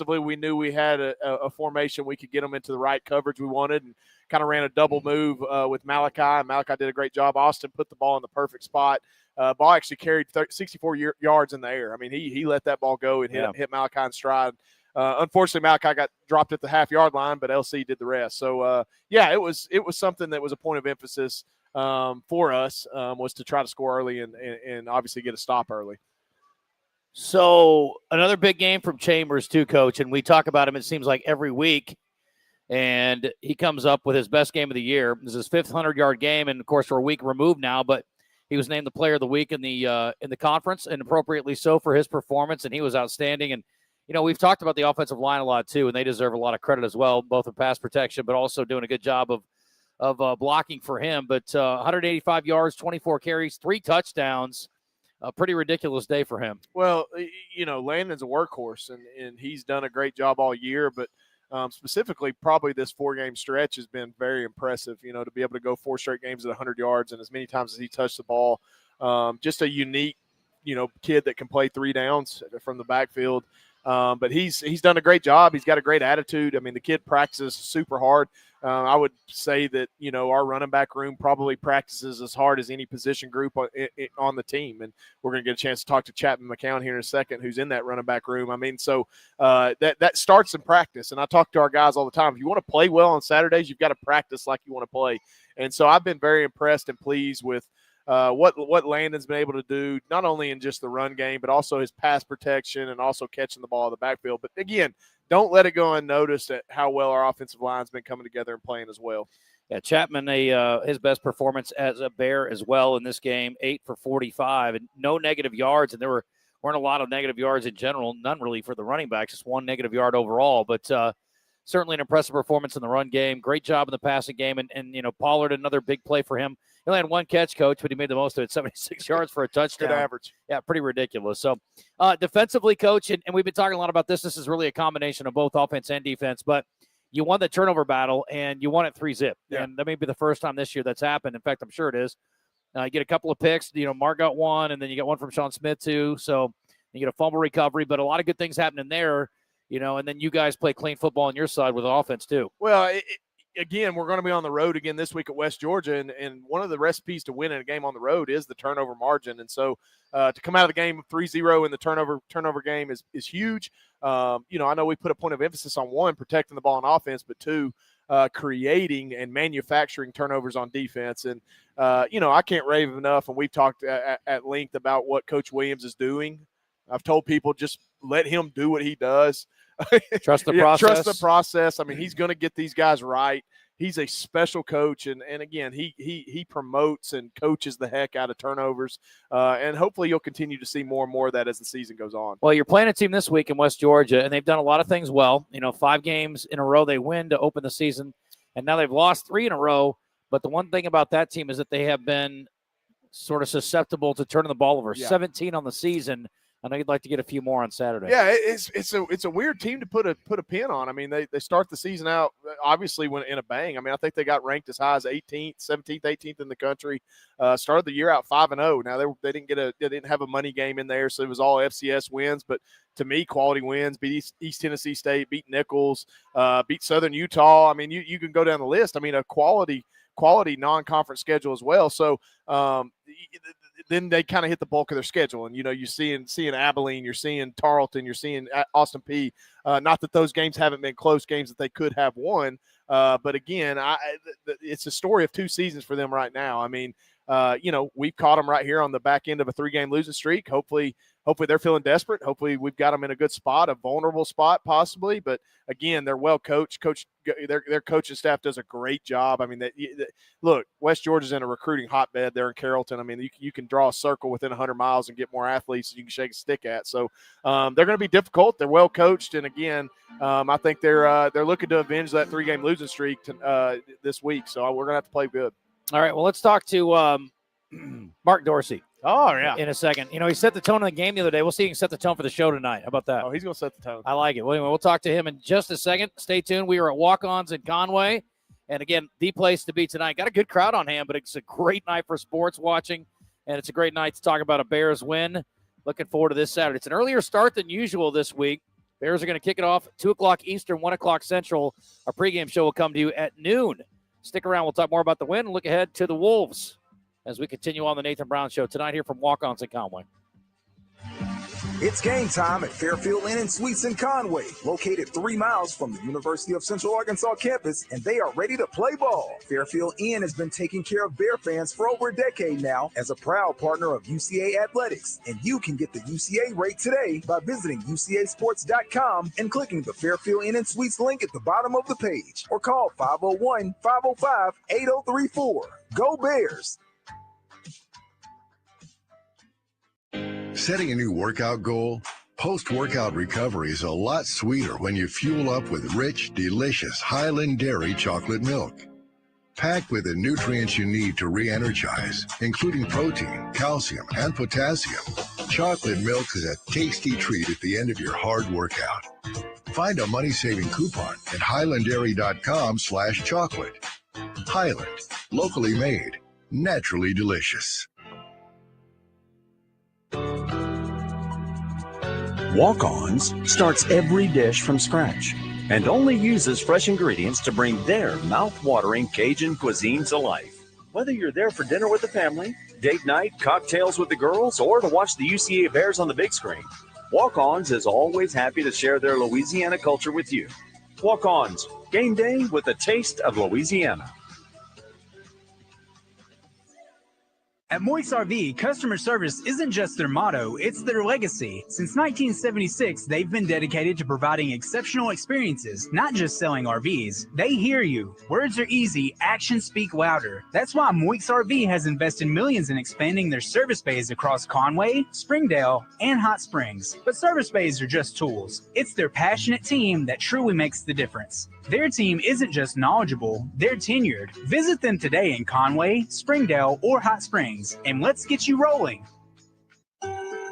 We knew we had a formation we could get them into the right coverage we wanted, and kind of ran a double move with Malachi. And Malachi did a great job. Austin put the ball in the perfect spot. Ball actually carried 64 yards in the air. I mean, he let that ball go and hit Malachi in stride. Unfortunately, Malachi got dropped at the half-yard line, but LC did the rest. So, it was something that was a point of emphasis for us, was to try to score early and obviously get a stop early. So another big game from Chambers too, Coach, and we talk about him, it seems like, every week, and he comes up with his best game of the year. This is his 5th 100-yard game, and, of course, we're a week removed now, but he was named the player of the week in the conference, and appropriately so for his performance, and he was outstanding. And, we've talked about the offensive line a lot too, and they deserve a lot of credit as well, both in pass protection but also doing a good job of blocking for him. But 185 yards, 24 carries, 3 touchdowns. A pretty ridiculous day for him. Well, Landon's a workhorse, and he's done a great job all year, but specifically probably this 4-game stretch has been very impressive, to be able to go 4 straight games at 100 yards and as many times as he touched the ball. Just a unique, kid that can play 3 downs from the backfield. But he's done a great job. He's got a great attitude. I mean, the kid practices super hard. I would say that, our running back room probably practices as hard as any position group on the team. And we're going to get a chance to talk to Chapman McCown here in a second, who's in that running back room. I mean, so that starts in practice. And I talk to our guys all the time. If you want to play well on Saturdays, you've got to practice like you want to play. And so I've been very impressed and pleased with what Landon's been able to do, not only in just the run game, but also his pass protection and also catching the ball in the backfield. But again, don't let it go unnoticed at how well our offensive line's been coming together and playing as well. Yeah, Chapman, his best performance as a Bear as well in this game, 8 for 45, and no negative yards. And there weren't a lot of negative yards in general, none really for the running backs, just 1 negative yard overall. But certainly an impressive performance in the run game. Great job in the passing game. And Pollard, another big play for him. He only had 1 catch, Coach, but he made the most of it, 76 yards for a touchdown. Good average. Yeah, pretty ridiculous. So defensively, Coach, and we've been talking a lot about this. This is really a combination of both offense and defense, but you won the turnover battle, and you won it 3-zip. Yeah. And that may be the first time this year that's happened. In fact, I'm sure it is. You get a couple of picks. Mark got 1, and then you got 1 from Sean Smith, too. So you get a fumble recovery, but a lot of good things happening there, and then you guys play clean football on your side with offense, too. Well, again, we're going to be on the road again this week at West Georgia, and one of the recipes to winning a game on the road is the turnover margin. And so to come out of the game 3-0 in the turnover game is huge. I know we put a point of emphasis on 1, protecting the ball on offense, but 2, creating and manufacturing turnovers on defense. And, I can't rave enough, and we've talked at length about what Coach Williams is doing. I've told people just let him do what he does. Trust the process. Trust the process. I mean, he's going to get these guys right. He's a special coach, and again, he promotes and coaches the heck out of turnovers, and hopefully you'll continue to see more and more of that as the season goes on. Well, you're playing a team this week in West Georgia, and they've done a lot of things well. 5 games in a row they win to open the season, and now they've lost 3 in a row. But the one thing about that team is that they have been sort of susceptible to turning the ball over. Yeah. 17 on the season. I know you'd like to get a few more on Saturday. Yeah, it's a weird team to put a pin on. I mean, they start the season out obviously when in a bang. I mean, I think they got ranked as high as 18th, 17th, 18th in the country. Started the year out 5-0. Now they didn't have a money game in there, so it was all FCS wins. But to me, quality wins. Beat East Tennessee State, beat Nichols, beat Southern Utah. I mean, you can go down the list. I mean, a quality non-conference schedule as well. So then they kind of hit the bulk of their schedule. And, you're seeing Abilene, you're seeing Tarleton, you're seeing Austin Peay. Not that those games haven't been close games that they could have won. But, again, it's a story of 2 seasons for them right now. I mean, we've caught them right here on the back end of a 3-game losing streak. Hopefully they're feeling desperate. Hopefully we've got them in a good spot, a vulnerable spot possibly. But, again, they're well coached. Their coaching staff does a great job. I mean, look, West Georgia's in a recruiting hotbed there in Carrollton. I mean, you can draw a circle within 100 miles and get more athletes that you can shake a stick at. So they're going to be difficult. They're well coached. And, again, I think they're looking to avenge that 3-game losing streak this week. So we're going to have to play good. All right, well, let's talk to Mark Dorsey. Oh, yeah. In a second. He set the tone of the game the other day. We'll see if he can set the tone for the show tonight. How about that? Oh, he's going to set the tone. I like it. Well, anyway, we'll talk to him in just a second. Stay tuned. We are at Walk-Ons in Conway. And, again, the place to be tonight. Got a good crowd on hand, but it's a great night for sports watching, and it's a great night to talk about a Bears win. Looking forward to this Saturday. It's an earlier start than usual this week. Bears are going to kick it off at 2 o'clock Eastern, 1 o'clock Central. Our pregame show will come to you at noon. Stick around. We'll talk more about the win and look ahead to the Wolves as we continue on the Nathan Brown Show tonight here from Walk-Ons in Conway. It's game time at Fairfield Inn & Suites in Conway, located 3 miles from the University of Central Arkansas campus, and they are ready to play ball. Fairfield Inn has been taking care of Bear fans for over a decade now as a proud partner of UCA Athletics, and you can get the UCA rate today by visiting UCAsports.com and clicking the Fairfield Inn & Suites link at the bottom of the page, or call 501-505-8034. Go Bears! Setting a new workout goal? Post-workout recovery is a lot sweeter when you fuel up with rich, delicious Highland Dairy chocolate milk. Packed with the nutrients you need to re-energize, including protein, calcium, and potassium, chocolate milk is a tasty treat at the end of your hard workout. Find a money-saving coupon at highlanddairy.com/chocolate. Highland, locally made, naturally delicious. Walk-Ons starts every dish from scratch and only uses fresh ingredients to bring their mouth-watering Cajun cuisine to life. Whether you're there for dinner with the family, date night, cocktails with the girls, or to watch the UCA Bears on the big screen, Walk-Ons is always happy to share their Louisiana culture with you. Walk-Ons, game day with a taste of Louisiana. At Moix RV, customer service isn't just their motto, it's their legacy. Since 1976, they've been dedicated to providing exceptional experiences, not just selling RVs. They hear you. Words are easy, actions speak louder. That's why Moix RV has invested millions in expanding their service bays across Conway, Springdale, and Hot Springs. But service bays are just tools. It's their passionate team that truly makes the difference. Their team isn't just knowledgeable, they're tenured. Visit them today in Conway, Springdale, or Hot Springs, and let's get you rolling.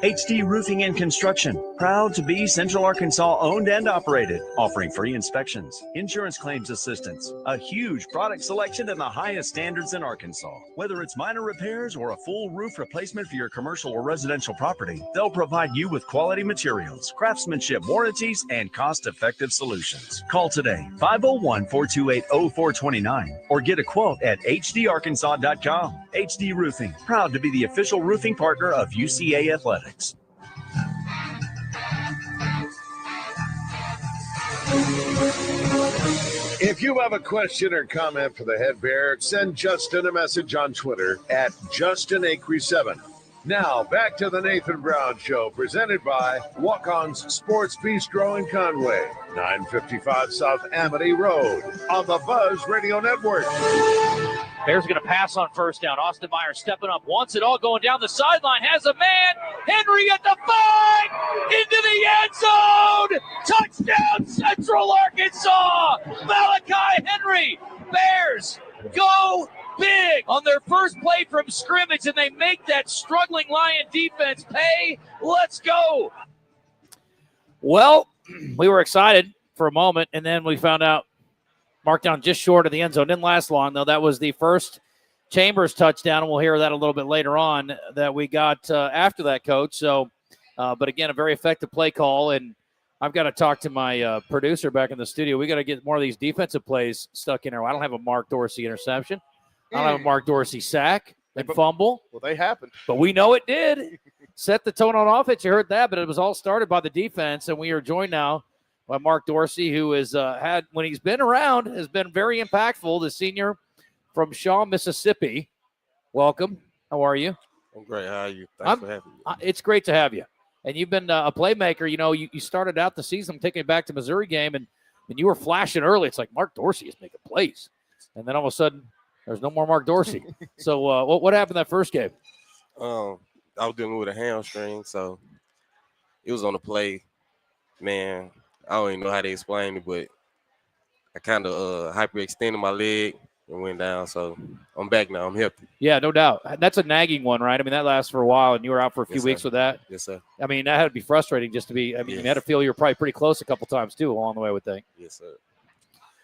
HD Roofing and Construction, proud to be Central Arkansas owned and operated, offering free inspections, insurance claims assistance, a huge product selection and the highest standards in Arkansas. Whether it's minor repairs or a full roof replacement for your commercial or residential property, they'll provide you with quality materials, craftsmanship warranties, and cost-effective solutions. Call today, 501-428-0429, or get a quote at hdarkansas.com. HD Roofing, proud to be the official roofing partner of UCA Athletics. If you have a question or comment for the Head Bear, send Justin a message on Twitter at JustinAcre7. Now, back to the Nathan Brown Show, presented by Walk-Ons Sports Bistro in Conway, 955 South Amity Road, on the Buzz Radio Network. Bears are going to pass on first down. Austin Meyer stepping up, wants it all, going down the sideline, has a man. Henry at the 5, into the end zone. Touchdown, Central Arkansas. Malachi Henry. Bears go big on their first play from scrimmage, and they make that struggling Lion defense pay. Let's go. Well, we were excited for a moment, and then we found out marked down just short of the end zone. Didn't last long, though. That was the first Chambers touchdown, and we'll hear that a little bit later on that we got after that, Coach. So, but again, a very effective play call, and I've got to talk to my producer back in the studio. We got to get more of these defensive plays stuck in there. I don't have a Mark Dorsey interception. I don't have a Mark Dorsey sack and fumble. Well, they happened. But we know it did. Set the tone on offense. You heard that, but it was all started by the defense, and we are joined now by Mark Dorsey, who has had, when he's been around, has been very impactful, the senior from Shaw, Mississippi. Welcome. How are you? I'm great. How are you? Thanks for having me. It's great to have you. And you've been a playmaker. You know, you started out the season, I'm taking it back to Missouri game, and you were flashing early. It's like Mark Dorsey is making plays. And then all of a sudden, there's no more Mark Dorsey. So what happened that first game? I was dealing with a hamstring, so it was on the play. Man, I don't even know how to explain it, but I kind of hyperextended my leg and went down. So I'm back now. I'm healthy. Yeah, no doubt. That's a nagging one, right? I mean, that lasts for a while, and you were out for a few weeks with that. Yes, sir. I mean, that had to be frustrating just to be – I mean, you had to feel you were probably pretty close a couple times, too, along the way, I would think. Yes, sir.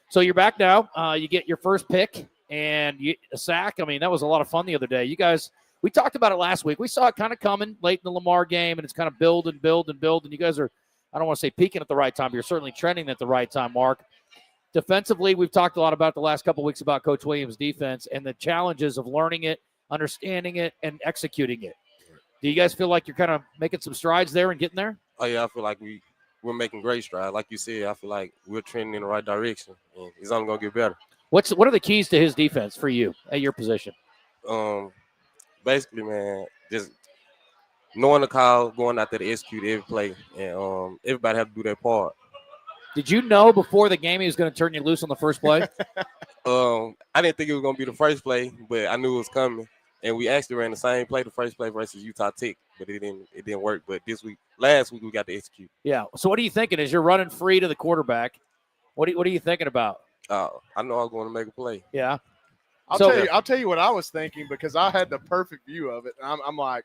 So you're back now. You get your first pick and a sack. I mean, that was a lot of fun the other day. You guys – we talked about it last week. We saw it kind of coming late in the Lamar game, and it's kind of build, and you guys are I don't want to say peaking at the right time, but you're certainly trending at the right time, Mark. Defensively, we've talked a lot about the last couple of weeks about Coach Williams' defense and the challenges of learning it, understanding it, and executing it. Do you guys feel like you're kind of making some strides there and getting there? Oh yeah, I feel like we're making great strides. Like you said, I feel like we're trending in the right direction, and it's only gonna get better. What are the keys to his defense for you at your position? Basically, man, just knowing the call, going out there to execute every play, and everybody have to do their part. Did you know before the game he was going to turn you loose on the first play? I didn't think it was going to be the first play, but I knew it was coming. And we actually ran the same play, the first play versus Utah Tech, but it didn't work. But last week, we got to execute. Yeah. So what are you thinking as you're running free to the quarterback? What are you thinking about? I know I was going to make a play. Yeah. I'll tell you what I was thinking, because I had the perfect view of it. And I'm like,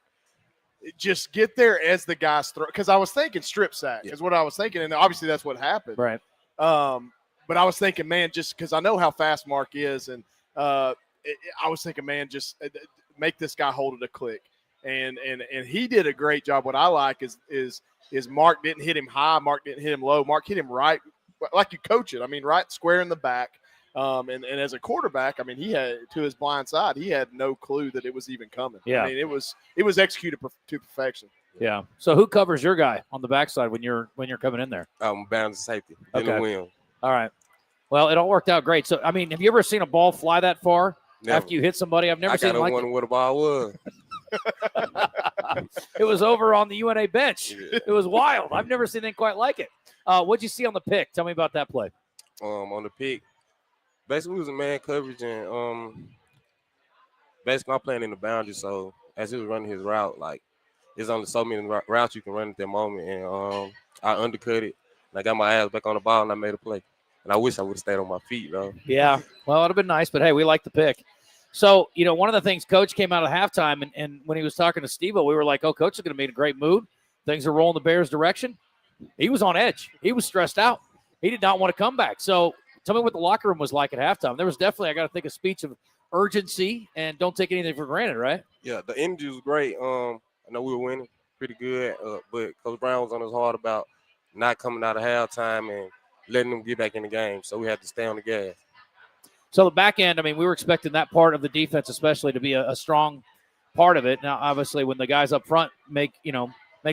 just get there as the guys throw, because I was thinking strip sack is what I was thinking, and obviously that's what happened. Right. But I was thinking, man, just because I know how fast Mark is, and I was thinking, man, just make this guy hold it a click, and he did a great job. What I like is Mark didn't hit him high, Mark didn't hit him low, Mark hit him right, like you coach it. I mean, right square in the back. And as a quarterback, I mean, he had, to his blind side, he had no clue that it was even coming. Yeah. I mean, it was executed to perfection. Yeah. So who covers your guy on the backside when you're coming in there? Bound safety. Okay. Win. All right. Well, it all worked out great. So, I mean, have you ever seen a ball fly that far after you hit somebody? I've never seen it like I where the ball was. It was over on the UNA bench. Yeah. It was wild. I've never seen anything quite like it. What'd you see on the pick? Tell me about that play. On the pick, basically, it was a man coverage, and basically, I'm playing in the boundary. So as he was running his route, like, there's only so many routes you can run at that moment, and I undercut it, and I got my ass back on the ball, and I made a play. And I wish I would have stayed on my feet, though. Yeah, well, it would have been nice, but hey, we like the pick. So, one of the things Coach came out at halftime, and when he was talking to Steve-O, we were like, oh, Coach is going to be in a great mood. Things are rolling the Bears' direction. He was on edge. He was stressed out. He did not want to come back. So tell me what the locker room was like at halftime. There was definitely, I got to think, a speech of urgency and don't take anything for granted, right? Yeah, the energy was great. I know we were winning pretty good, but Coach Brown was on his heart about not coming out of halftime and letting them get back in the game. So we had to stay on the gas. So the back end, I mean, we were expecting that part of the defense especially to be a strong part of it. Now, obviously, when the guys up front make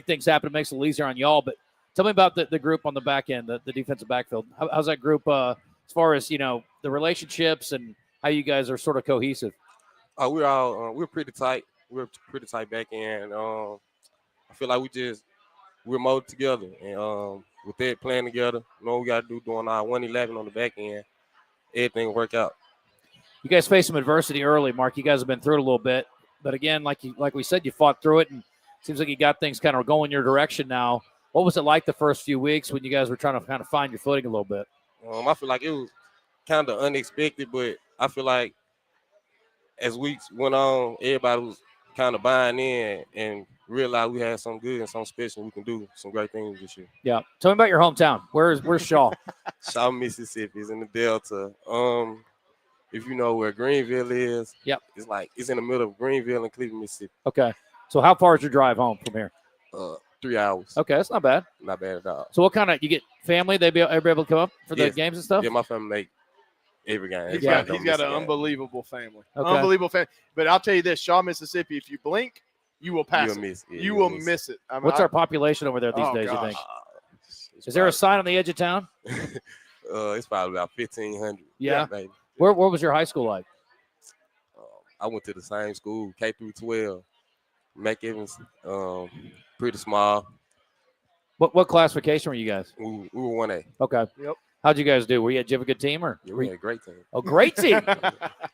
things happen, it makes it easier on y'all. But tell me about the group on the back end, the defensive backfield. How's that group as far as, the relationships and how you guys are sort of cohesive? We're pretty tight. We're pretty tight back end. I feel like we're molded together. And with that playing together, what we got to do doing our 111 on the back end, everything will work out. You guys faced some adversity early, Mark. You guys have been through it a little bit. But again, like we said, you fought through it, and it seems like you got things kind of going your direction now. What was it like the first few weeks when you guys were trying to kind of find your footing a little bit? I feel like it was kind of unexpected, but I feel like as weeks went on, everybody was kind of buying in and realized we had something good and something special. We can do some great things this year. Yeah. Tell me about your hometown. Where's Shaw? Shaw, Mississippi is in the Delta. If you know where Greenville is, yep, it's in the middle of Greenville and Cleveland, Mississippi. Okay. So how far is your drive home from here? 3 hours. Okay, that's not bad. Not bad at all. So what kind of, you get family? They be able to come up for the games and stuff? Yeah, my family make every game. He's got an unbelievable family. Okay. Unbelievable family. But I'll tell you this, Shaw, Mississippi, if you blink, you will pass it. You will miss it. I mean, what's our population over there these days, you think? Is there a sign on the edge of town? It's probably about 1,500. Yeah. Maybe. Where was your high school like? I went to the same school, K through 12. McEvans, pretty small. What classification were you guys? We were 1A. Okay. Yep. How'd you guys do? Did you have a good team or? Yeah, we had a great team. Oh, great team.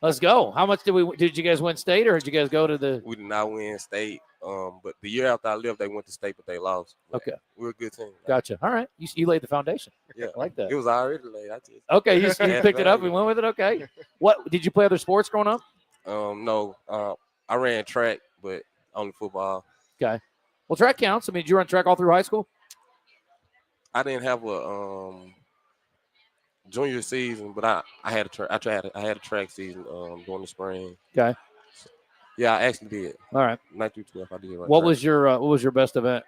Let's go. How much did you guys win state or did you guys go to the? We did not win state. But the year after I left, they went to state, but they lost. But okay. We were a good team. Gotcha. All right. You laid the foundation. Yeah. I like that. It was already laid. Okay. You picked it up and went with it. Okay. What did you play other sports growing up? No. I ran track, but only football. Okay. Well, track counts. I mean, did you run track all through high school? I didn't have a junior season, but I had a track season during the spring. Okay. So, yeah, I actually did. All right. 9 through 12, I did. What was your best event?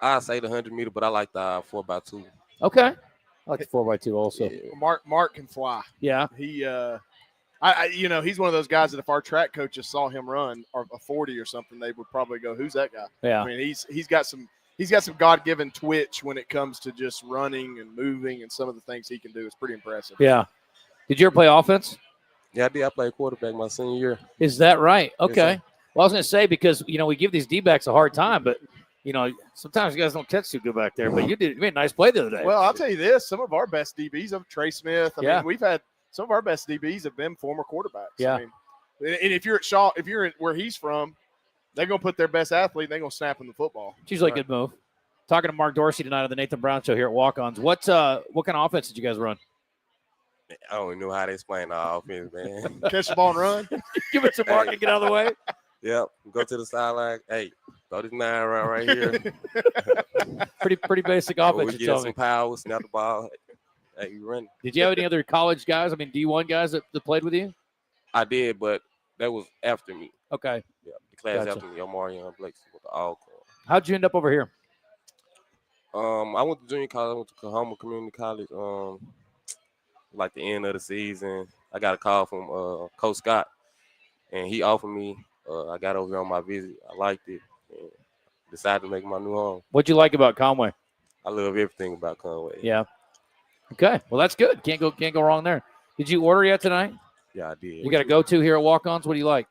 I say the 100-meter, but I like the 4x2. Okay. I like the 4x2 also. Yeah. Mark can fly. Yeah. He he's one of those guys that if our track coaches saw him run or a 40 or something, they would probably go, "Who's that guy?" Yeah. I mean, he's got some God-given twitch when it comes to just running and moving, and some of the things he can do is pretty impressive. Yeah. Did you ever play offense? Yeah, I did. I played quarterback my senior year. Is that right? Okay. Yes, Well, I was going to say because, we give these D-backs a hard time, but, sometimes you guys don't catch too good back there. But you made a nice play the other day. Well, I'll tell you this. Some of our best DBs, Trey Smith, I mean, we've had some of our best DBs have been former quarterbacks. Yeah. I mean, and if you're at Shaw, if you're where he's from, they're going to put their best athlete and they're going to snap him the football. It's usually a good move. Talking to Mark Dorsey tonight on the Nathan Brown Show here at Walk-Ons. What kind of offense did you guys run? I don't even know how to explain our offense, man. Catch the ball and run. Give it to Mark and get out of the way. Yep. Go to the sideline. Hey, throw this 9 around right here. Pretty basic When offense. we You get tell some me. power, snap the ball. Hey, you running. Did you have any other college guys? I mean, D1 guys that played with you? I did, but that was after me. Okay. Yeah, the class Gotcha. after me, Omarion Blake with the Alcorn. How'd you end up over here? I went to junior college. I went to Kahoma Community College. Like the end of the season, I got a call from Coach Scott, and he offered me. I got over here on my visit. I liked it, and decided to make my new home. What'd you like about Conway? I love everything about Conway. Yeah. Okay. Well, that's good. Can't go wrong there. Did you order yet tonight? Yeah, I did. You got to go to here at Walk-Ons. What do you like?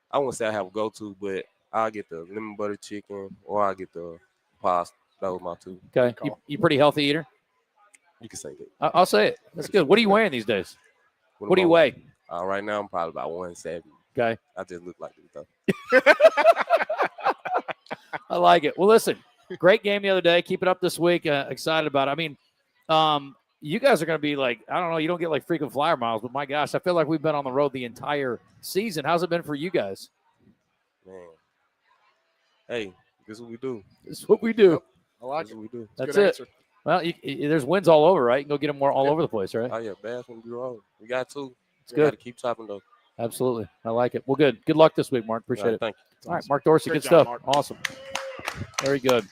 I won't say I have a go-to, but I'll get the lemon butter chicken or I'll get the pasta. That was my two. Okay. You pretty healthy eater? You can say that. I'll say it. That's good. What are you weighing these days? What do you weigh? Right now, I'm probably about 170. Okay. I just look like it, though. I like it. Well, listen, great game the other day. Keep it up this week. Excited about it. I mean, you guys are going to be like, I don't know, you don't get like frequent flyer miles, but my gosh, I feel like we've been on the road the entire season. How's it been for you guys? Man. Hey, this is what we do. This is what we do. I like This is it. what we do. That's Good it. answer. Well, there's wins all over, right? You can go get them more all over the place, right? Oh, yeah, bass when we roll. We got two. It's We good. got to keep chopping, though. Absolutely. I like it. Well, good. Good luck this week, Mark. Appreciate it. Thank you. All right, Mark Dorsey, Great good job, stuff. Mark. Awesome. Very good.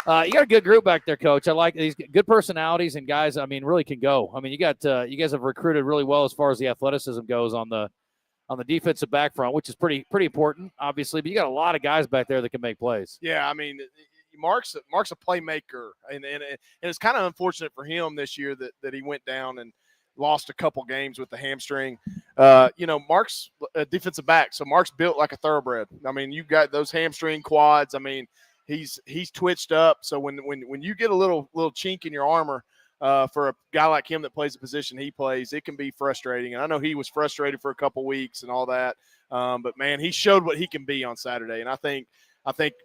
You got a good group back there, Coach. I like these good personalities and guys. I mean, really can go. I mean, you guys have recruited really well as far as the athleticism goes on the defensive back front, which is pretty important, obviously. But you got a lot of guys back there that can make plays. Yeah, I mean, Mark's a playmaker, and it's kind of unfortunate for him this year that he went down and lost a couple games with the hamstring. Mark's a defensive back, so Mark's built like a thoroughbred. I mean, you've got those hamstring quads. I mean, he's twitched up. So when you get a little chink in your armor for a guy like him that plays the position he plays, it can be frustrating. And I know he was frustrated for a couple weeks and all that. But man, he showed what he can be on Saturday. And I think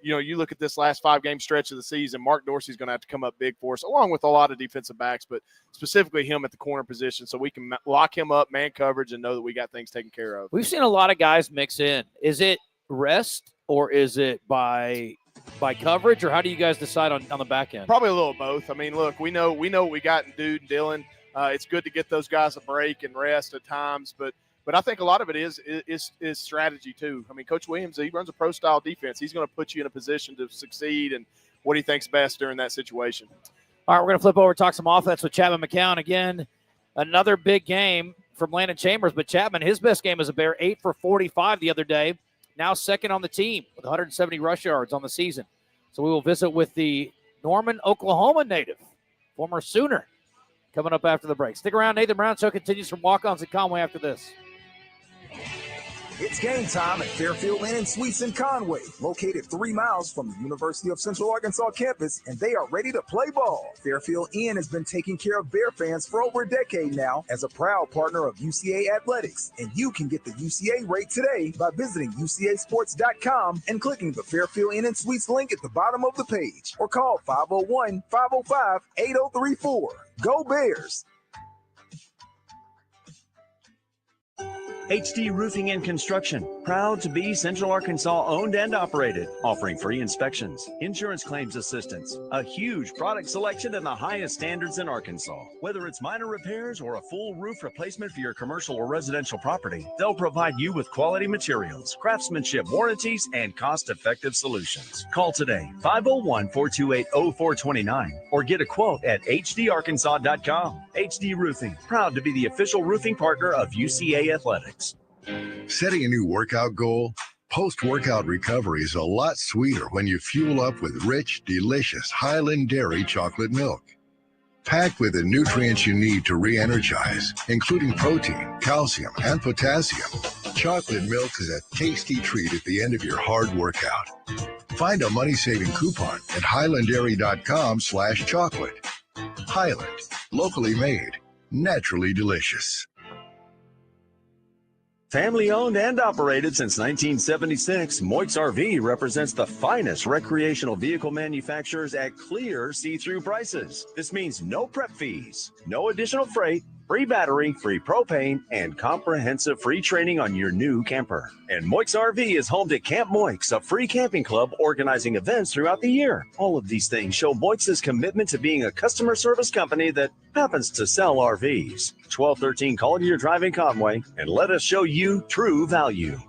you look at this last 5-game stretch of the season, Mark Dorsey's going to have to come up big for us, along with a lot of defensive backs, but specifically him at the corner position, so we can lock him up, man coverage, and know that we got things taken care of. We've seen a lot of guys mix in. Is it rest or is it by coverage, or how do you guys decide on the back end? Probably a little of both. I mean, look, we know what we got in Dude and Dylan. It's good to get those guys a break and rest at times, but I think a lot of it is strategy too. I mean, Coach Williams, he runs a pro-style defense. He's going to put you in a position to succeed and what he thinks best during that situation. All right, we're going to flip over and talk some offense with Chapman McCown. Again, another big game from Landon Chambers, but Chapman, his best game as a Bear, 8 for 45 the other day. Now second on the team with 170 rush yards on the season. So we will visit with the Norman, Oklahoma native, former Sooner, coming up after the break. Stick around. Nathan Brown Show continues from Walk-Ons at Conway after this. It's game time at Fairfield Inn and Suites in Conway, located 3 miles from the University of Central Arkansas campus, and they are ready to play ball. Fairfield Inn has been taking care of Bear fans for over a decade now as a proud partner of UCA Athletics, and you can get the UCA rate today by visiting UCAsports.com and clicking the Fairfield Inn and Suites link at the bottom of the page, or call 501-505-8034. Go Bears! HD Roofing and Construction, proud to be Central Arkansas owned and operated, offering free inspections, insurance claims assistance, a huge product selection and the highest standards in Arkansas. Whether it's minor repairs or a full roof replacement for your commercial or residential property, they'll provide you with quality materials, craftsmanship warranties, and cost-effective solutions. Call today, 501-428-0429, or get a quote at hdarkansas.com. HD Roofing, proud to be the official roofing partner of UCA Athletics. Setting a new workout goal? Post-workout recovery is a lot sweeter when you fuel up with rich, delicious Highland Dairy chocolate milk. Packed with the nutrients you need to re-energize, including protein, calcium, and potassium, chocolate milk is a tasty treat at the end of your hard workout. Find a money-saving coupon at highlanddairy.com/chocolate. Highland, locally made, naturally delicious. Family owned and operated since 1976, Moix RV represents the finest recreational vehicle manufacturers at clear see-through prices. This means no prep fees, no additional freight, free battery, free propane, and comprehensive free training on your new camper. And Moix RV is home to Camp Moix, a free camping club organizing events throughout the year. All of these things show Moix's commitment to being a customer service company that happens to sell RVs. 1213 Collier Drive in Conway, and let us show you true value.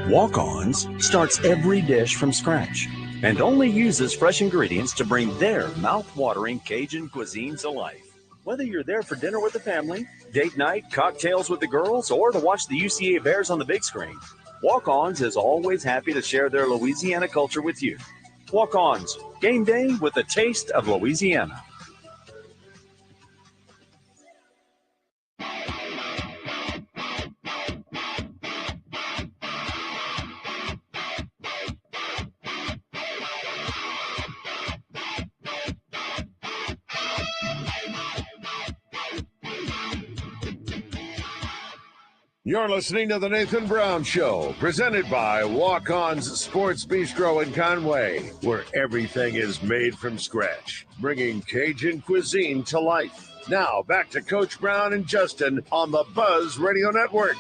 Walk-Ons starts every dish from scratch and only uses fresh ingredients to bring their mouth-watering Cajun cuisine to life. Whether you're there for dinner with the family, date night, cocktails with the girls, or to watch the UCA Bears on the big screen, Walk-Ons is always happy to share their Louisiana culture with you. Walk-Ons, game day with a taste of Louisiana. You're listening to The Nathan Brown Show, presented by Walk-Ons Sports Bistro in Conway, where everything is made from scratch, bringing Cajun cuisine to life. Now, back to Coach Brown and Justin on the Buzz Radio Network.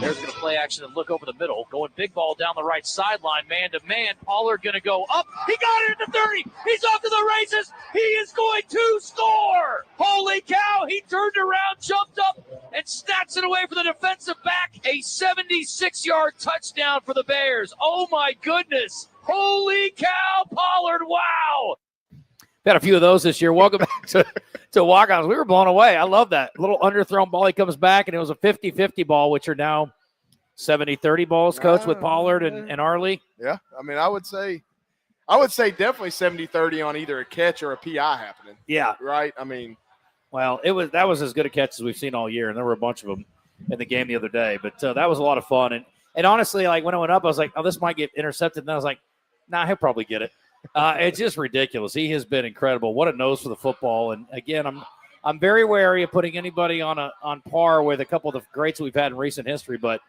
There's going to play action and look over the middle. Going big ball down the right sideline, man-to-man. Pollard going to go up. He got it at the 30. He's off to the races. He is going to score. Holy cow. He turned around, jumped up, and snatched it away for the defensive back. A 76-yard touchdown for the Bears. Oh, my goodness. Holy cow, Pollard. Wow. Got a few of those this year. Welcome back to Walk-Ons. We were blown away. I love that. Little underthrown ball. He comes back, and it was a 50-50 ball, which are now 70-30 balls, Coach, with Pollard and Arley. Yeah, I mean, I would say definitely 70-30 on either a catch or a PI happening. Yeah. Right? I mean. Well, that was as good a catch as we've seen all year, and there were a bunch of them in the game the other day. But that was a lot of fun. And honestly, like when it went up, I was like, oh, this might get intercepted. And I was like, nah, he'll probably get it. It's just ridiculous. He has been incredible. What a nose for the football. And again, I'm very wary of putting anybody on par with a couple of the greats we've had in recent history, but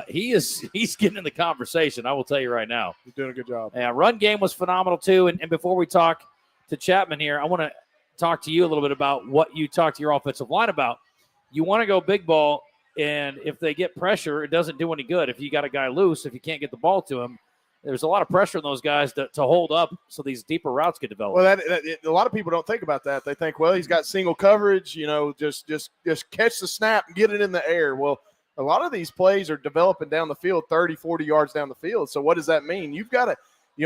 he's getting in the conversation. I will tell you right now. He's doing a good job. Yeah, run game was phenomenal too. And before we talk to Chapman here, I want to talk to you a little bit about what you talked to your offensive line about. You want to go big ball, and if they get pressure, it doesn't do any good. If you got a guy loose, if you can't get the ball to him, there's a lot of pressure on those guys to hold up so these deeper routes get developed. Well, a lot of people don't think about that. They think, well, he's got single coverage, just catch the snap and get it in the air. Well, a lot of these plays are developing down the field, 30, 40 yards down the field. So what does that mean? You've got to,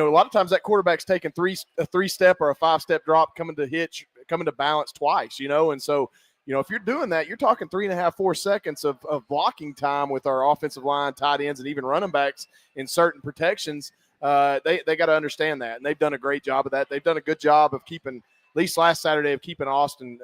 a lot of times that quarterback's taking a 3-step or a 5-step drop, coming to balance twice, and so, if you're doing that, you're talking 3.5, 4 seconds of blocking time with our offensive line, tight ends, and even running backs in certain protections. They got to understand that, and they've done a great job of that. They've done a good job of keeping, at least last Saturday, of keeping Austin,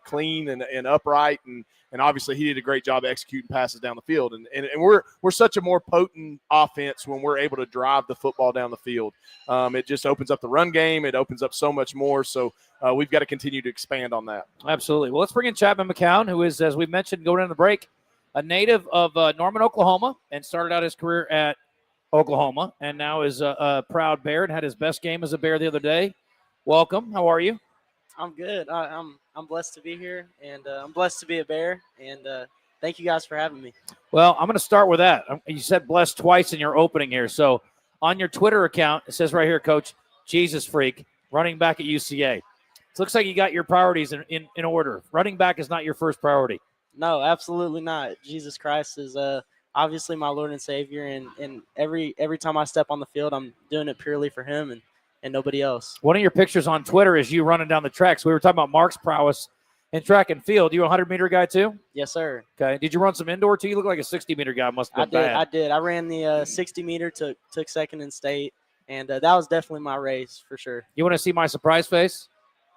clean and upright, and obviously he did a great job executing passes down the field. And we're such a more potent offense when we're able to drive the football down the field. It just opens up the run game. It opens up so much more. So we've got to continue to expand on that. Absolutely. Well, let's bring in Chapman McCown, who is, as we mentioned, going into the break, a native of Norman, Oklahoma, and started out his career at Oklahoma, and now is a proud Bear and had his best game as a Bear the other day. Welcome. How are you? I'm good. I'm blessed to be here, and I'm blessed to be a Bear. And thank you guys for having me. Well, I'm going to start with that. You said blessed twice in your opening here. So on your Twitter account, it says right here, Coach, Jesus Freak, running back at UCA. It looks like you got your priorities in order. Running back is not your first priority. No, absolutely not. Jesus Christ is obviously my Lord and Savior, and every time I step on the field, I'm doing it purely for Him and nobody else. One of your pictures on Twitter is you running down the tracks. We were talking about Mark's prowess in track and field. You a 100-meter guy too? Yes, sir. Okay. Did you run some indoor too? You look like a 60-meter guy. Must have been bad. I did. I ran the 60-meter, took second in state, and that was definitely my race for sure. You want to see my surprise face?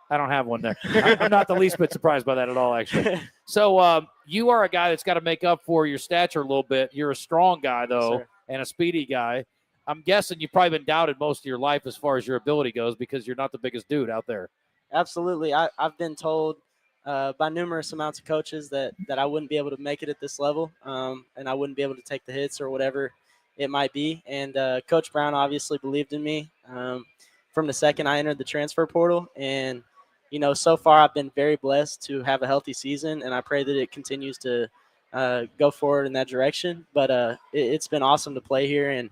I don't have one there. I'm not the least bit surprised by that at all, actually. So you are a guy that's got to make up for your stature a little bit. You're a strong guy, though, yes, and a speedy guy. I'm guessing you've probably been doubted most of your life as far as your ability goes because you're not the biggest dude out there. Absolutely. I've been told by numerous amounts of coaches that I wouldn't be able to make it at this level, and I wouldn't be able to take the hits or whatever it might be. And Coach Brown obviously believed in me from the second I entered the transfer portal. And so far I've been very blessed to have a healthy season, and I pray that it continues to go forward in that direction. But it's been awesome to play here, and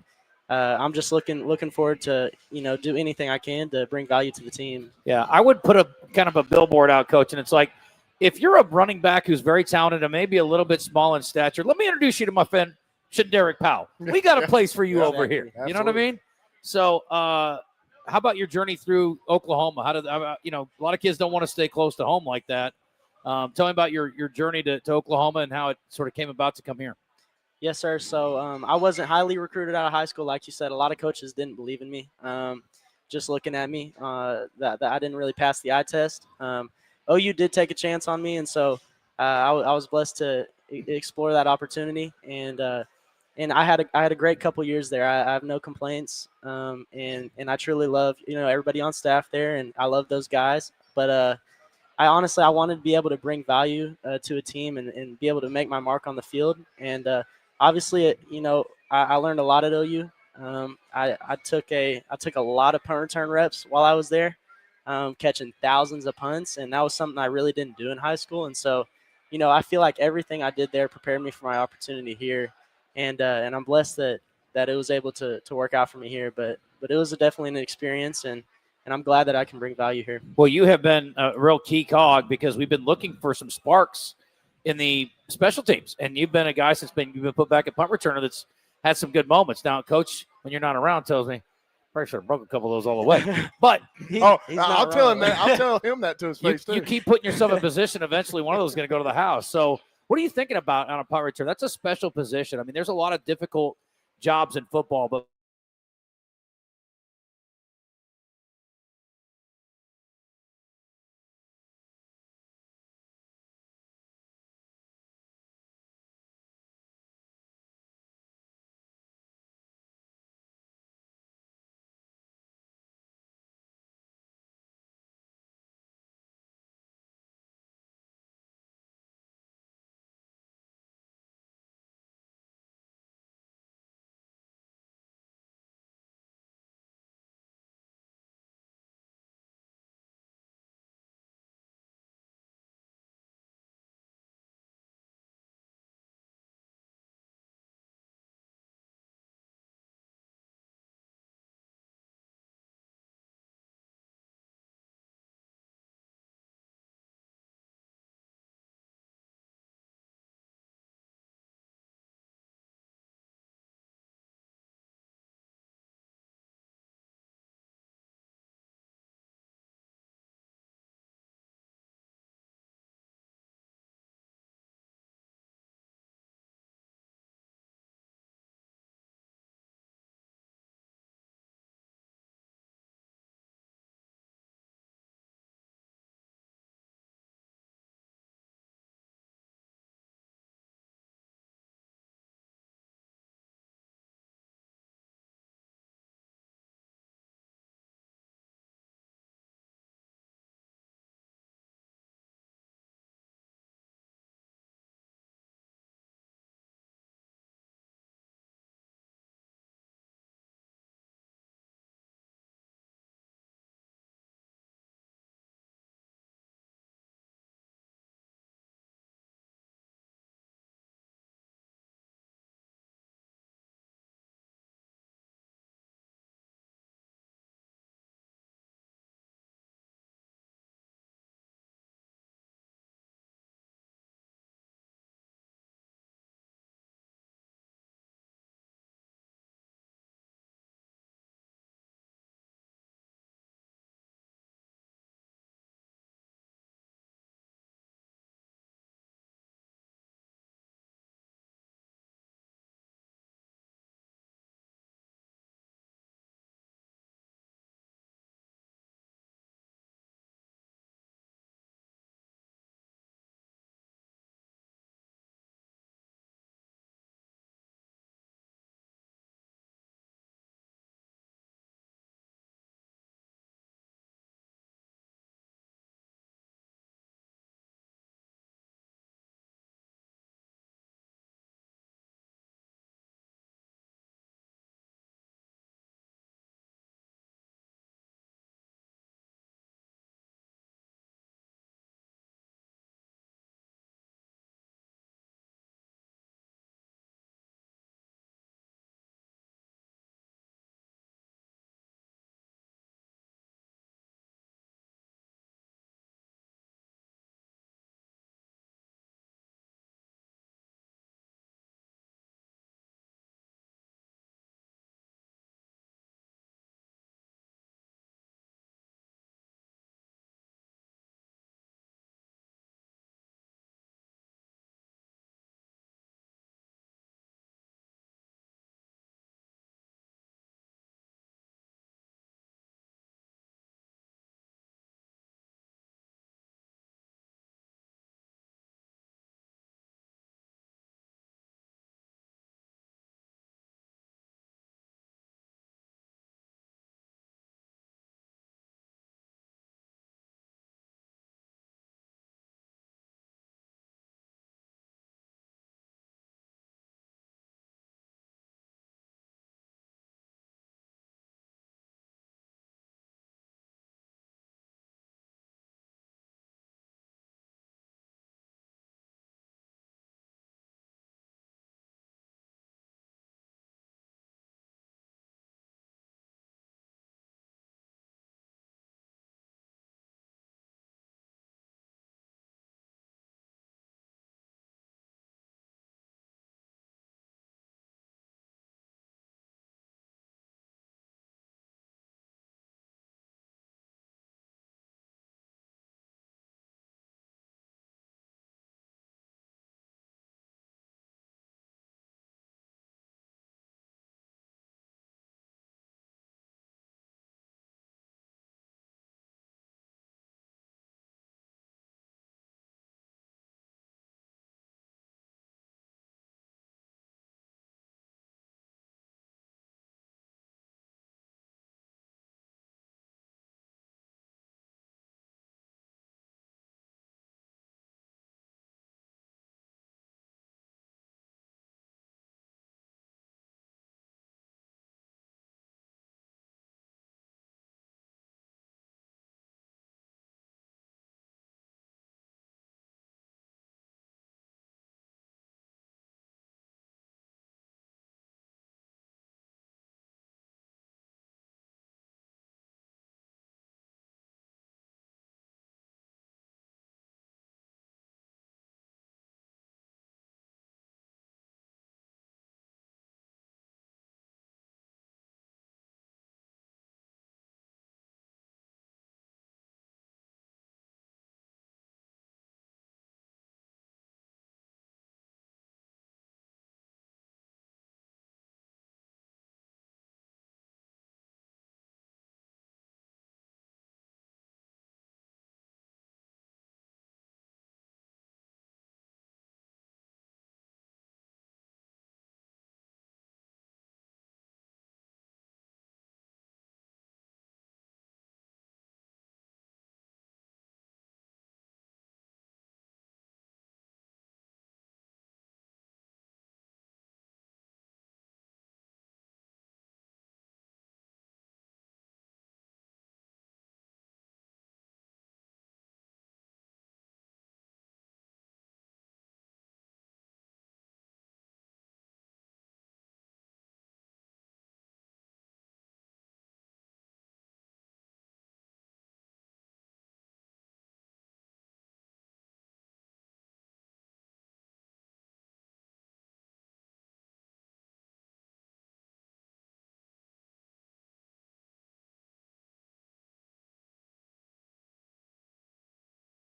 I'm just looking forward to do anything I can to bring value to the team. Yeah, I would put a kind of a billboard out, Coach, and it's like, if you're a running back who's very talented and maybe a little bit small in stature, let me introduce you to my friend Derek Powell. We got a place for you over here. Absolutely. You know what I mean? So, how about your journey through Oklahoma? A lot of kids don't want to stay close to home like that. Tell me about your journey to Oklahoma and how it sort of came about to come here. Yes, sir. So I wasn't highly recruited out of high school. Like you said, a lot of coaches didn't believe in me. Just looking at me, that I didn't really pass the eye test. OU did take a chance on me, and so I was blessed to explore that opportunity. And I had a great couple years there. I have no complaints, and I truly love everybody on staff there, and I love those guys. But I wanted to be able to bring value to a team and be able to make my mark on the field. And obviously, I learned a lot at OU. I took a lot of punt return reps while I was there, catching thousands of punts, and that was something I really didn't do in high school. And so, I feel like everything I did there prepared me for my opportunity here, and I'm blessed that it was able to work out for me here. But it was definitely an experience, and I'm glad that I can bring value here. Well, you have been a real key cog because we've been looking for some sparks in the special teams, and you've been a guy you've been put back at punt returner that's had some good moments. Now, Coach, when you're not around, tells me, pretty sure I broke a couple of those all the way. But I'll tell him that. I'll tell him that to his face too. You keep putting yourself in position. Eventually, one of those is going to go to the house. So, what are you thinking about on a punt return? That's a special position. I mean, there's a lot of difficult jobs in football, but